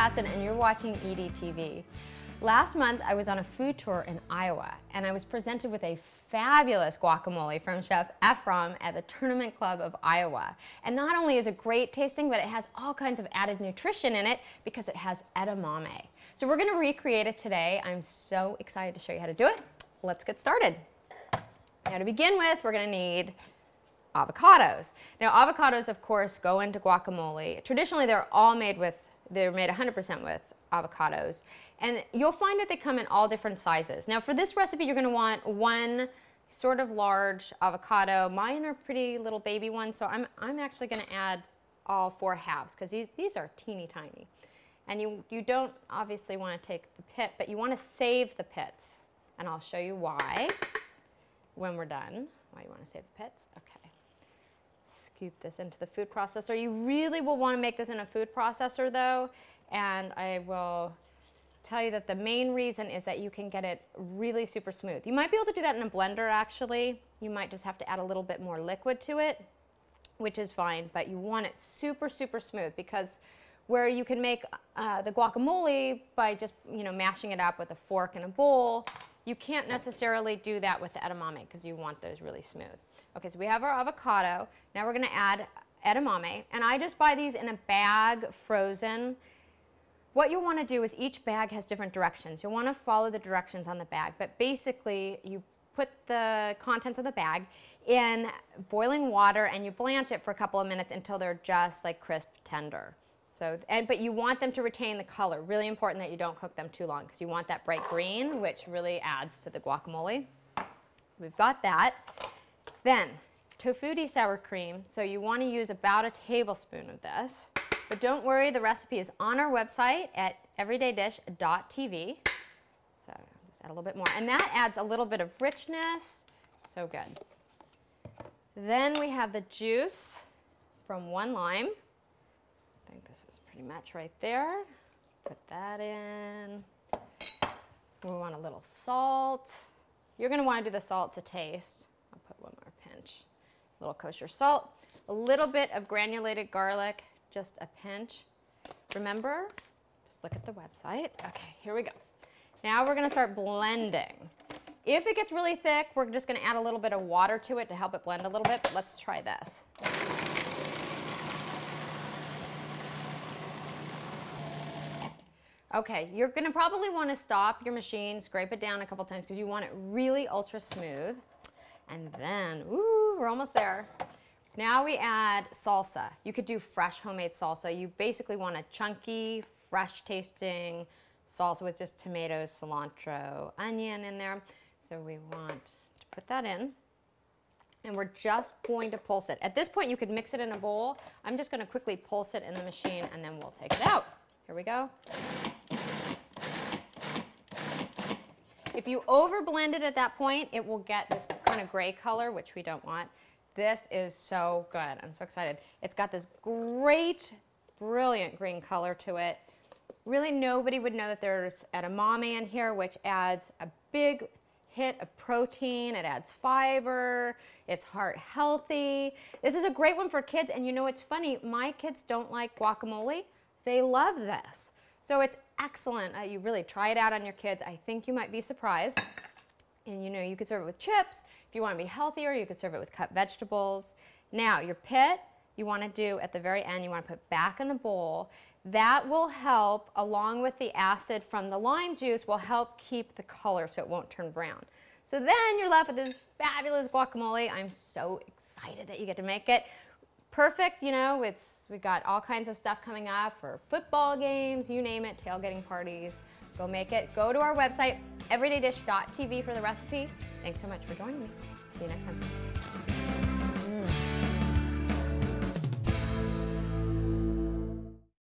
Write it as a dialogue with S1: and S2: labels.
S1: Hassan and you're watching EDTV. Last month I was on a food tour in Iowa and I was presented with a fabulous guacamole from Chef Ephraim at the Tournament Club of Iowa. And not only is it great tasting, but it has all kinds of added nutrition in it because it has edamame. So we're going to recreate it today. I'm so excited to show you how to do it. Let's get started. Now to begin with, we're going to need avocados. Now avocados, of course, go into guacamole. Traditionally, they're made 100% with avocados. And you'll find that they come in all different sizes. Now for this recipe, you're going to want one sort of large avocado. Mine are pretty little baby ones, so I'm actually going to add all 4 halves because these are teeny tiny. And you don't obviously want to take the pit, but you want to save the pits. And I'll show you why when we're done. Why you want to save the pits. Okay. Scoop this into the food processor. You really will want to make this in a food processor though, and I will tell you that the main reason is that you can get it really super smooth. You might be able to do that in a blender actually. You might just have to add a little bit more liquid to it, which is fine, but you want it super, super smooth because where you can make the guacamole by just mashing it up with a fork in a bowl, you can't necessarily do that with the edamame because you want those really smooth. Okay, so we have our avocado. Now we're going to add edamame, and I just buy these in a bag frozen. What you'll want to do is each bag has different directions. You'll want to follow the directions on the bag, but basically you put the contents of the bag in boiling water and you blanch it for a couple of minutes until they're just like crisp tender. So, but you want them to retain the color. Really important that you don't cook them too long because you want that bright green, which really adds to the guacamole. We've got that. Then, tofu sour cream. So you want to use about a tablespoon of this. But don't worry, the recipe is on our website at everydaydish.tv. So just add a little bit more. And that adds a little bit of richness. So good. Then we have the juice from 1 lime. I think this is pretty much right there. Put that in. We want a little salt. You're going to want to do the salt to taste. I'll put 1 more pinch. A little kosher salt. A little bit of granulated garlic, just a pinch. Remember, just look at the website. Okay, here we go. Now we're going to start blending. If it gets really thick, we're just going to add a little bit of water to it to help it blend a little bit, but let's try this. Okay, you're going to probably want to stop your machine, scrape it down a couple times because you want it really ultra smooth. And then, ooh, we're almost there. Now we add salsa. You could do fresh homemade salsa. You basically want a chunky, fresh tasting salsa with just tomatoes, cilantro, onion in there. So we want to put that in. And we're just going to pulse it. At this point, you could mix it in a bowl. I'm just going to quickly pulse it in the machine and then we'll take it out. Here we go. If you over blend it at that point, it will get this kind of gray color, which we don't want. This is so good. I'm so excited. It's got this great, brilliant green color to it. Really nobody would know that there's edamame in here, which adds a big hit of protein. It adds fiber. It's heart healthy. This is a great one for kids. And you know, it's funny, my kids don't like guacamole. They love this. So it's excellent. You really try it out on your kids. I think you might be surprised. And you could serve it with chips. If you want to be healthier, you could serve it with cut vegetables. Now, your pit, you want to do at the very end, you want to put back in the bowl. That will help, along with the acid from the lime juice, will help keep the color so it won't turn brown. So then you're left with this fabulous guacamole. I'm so excited that you get to make it. Perfect, we got all kinds of stuff coming up for football games, you name it, tailgating parties. Go make it. Go to our website, everydaydish.tv for the recipe. Thanks so much for joining me. See you next time.